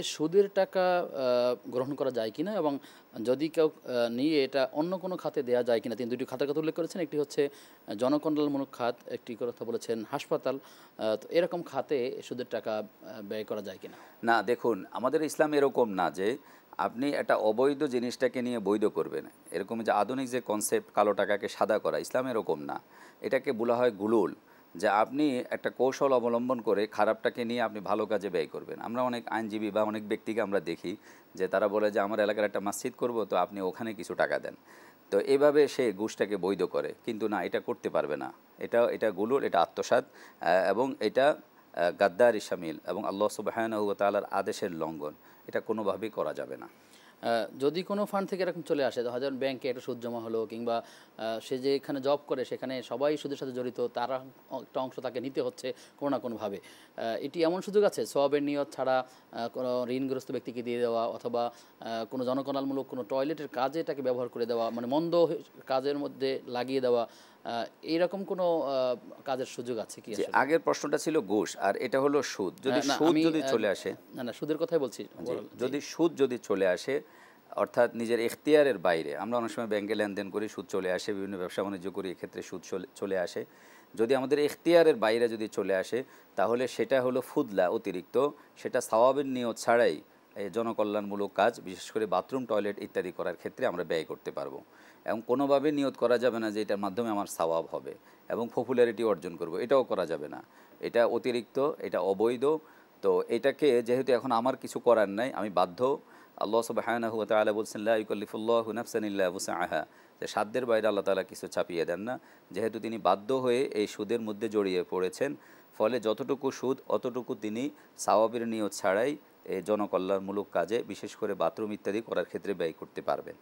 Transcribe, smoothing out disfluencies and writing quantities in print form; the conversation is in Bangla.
সুদের টাকা গ্রহণ করা যায় কিনা এবং যদি কেউ নিয়ে এটা অন্য কোনো খাতে দেয়া যায় কিনা, তিনি দুটি খাতের কথা উল্লেখ করেছেন। একটি হচ্ছে জনকল্যাণমূলক খাত, একটি কথা বলেছেন হাসপাতাল। তো এরকম খাতে সুদের টাকা ব্যয় করা যায় কিনা? না, দেখুন, আমাদের ইসলাম এরকম না যে আপনি একটা অবৈধ জিনিসটাকে নিয়ে বৈধ করবেন। এরকম যে আধুনিক যে কনসেপ্ট কালো টাকাকে সাদা করা, ইসলাম এরকম না। এটাকে বলা হয় গুলুল, যে আপনি একটা কৌশল অবলম্বন করে খারাপটাকে নিয়ে আপনি ভালো কাজে ব্যয় করবেন। আমরা অনেক আইনজীবী বা অনেক ব্যক্তিকে আমরা দেখি যে তারা বলে যে আমার এলাকার একটা মসজিদ করব, তো আপনি ওখানে কিছু টাকা দেন। তো এভাবে সে ঘুষটাকে বৈধ করে, কিন্তু না, এটা করতে পারবে না। এটা গুলুল, এটা আত্মসাৎ, এবং এটা গাদ্দারি শামিল, এবং আল্লাহ সুবহানাহু ওয়া তাআলার আদেশের লঙ্ঘন। এটা কোনোভাবেই করা যাবে না। যদি কোনো ফান্ড থেকে এরকম চলে আসে, ধরেন ব্যাংকে একটা সুদ জমা হলো, কিংবা সে যে এখানে জব করে সেখানে সবাই সুদের সাথে জড়িত, তারা একটা অংশ তাকে নিতে হচ্ছে কোনো না কোনোভাবে, এটি এমন সুযোগ আছে সওয়াবের নিয়ত ছাড়া কোনো ঋণগ্রস্ত ব্যক্তিকে দিয়ে দেওয়া, অথবা কোনো জনকল্যাণমূলক কোনো টয়লেটের কাজে এটাকে ব্যবহার করে দেওয়া, মানে মন্দ কাজের মধ্যে লাগিয়ে দেওয়া, এইরকম কোনো কাজের সুযোগ আছে কি? যে আসলে আগের প্রশ্নটা ছিল ঘুষ, আর এটা হলো সুদ। যদি না, সুদ আমি যদি চলে আসে, না সুদের কথাই বলছি। যদি সুদ যদি চলে আসে, অর্থাৎ নিজের এখতিয়ারের বাইরে, আমরা অনেক সময় ব্যাংকে লেনদেন করি, সুদ চলে আসে, বিভিন্ন ব্যবসা বাণিজ্য করি, এক্ষেত্রে সুদ চলে আসে। যদি আমাদের এখতিয়ারের বাইরে যদি চলে আসে, তাহলে সেটা হলো ফুদলা, অতিরিক্ত। সেটা সওয়াবের নিয়ত ছাড়াই জনকল্যাণমূলক কাজ, বিশেষ করে বাথরুম, টয়লেট ইত্যাদি করার ক্ষেত্রে আমরা ব্যয় করতে পারবো। এবং কোনোভাবে নিয়ত করা যাবে না যে এটার মাধ্যমে আমার সওয়াব হবে এবং পপুলারিটি অর্জন করব, এটাও করা যাবে না। এটা অতিরিক্ত, এটা অবৈধ। তো এটাকে যেহেতু এখন আমার কিছু করার নাই, আমি বাধ্য। আল্লাহ সুবহানাহু ওয়া তাআলা বলছেন, লা ইউকাল্লিফুল্লাহু নাফসান ইল্লা উসআহা, যে সাধ্যের বাইরে আল্লাহ তাআলা কিছু চাপিয়ে দেন না। যেহেতু তিনি বাধ্য হয়ে এই সুদের মধ্যে জড়িয়ে পড়েছেন, ফলে যতটুকু সুদ অতটুকু তিনি সওয়াবের নিয়ত ছাড়াই জনকল্যাণমূলক কাজে, বিশেষ করে বাথরুম ইত্যাদি করার ক্ষেত্রে ব্যয় করতে পারবেন।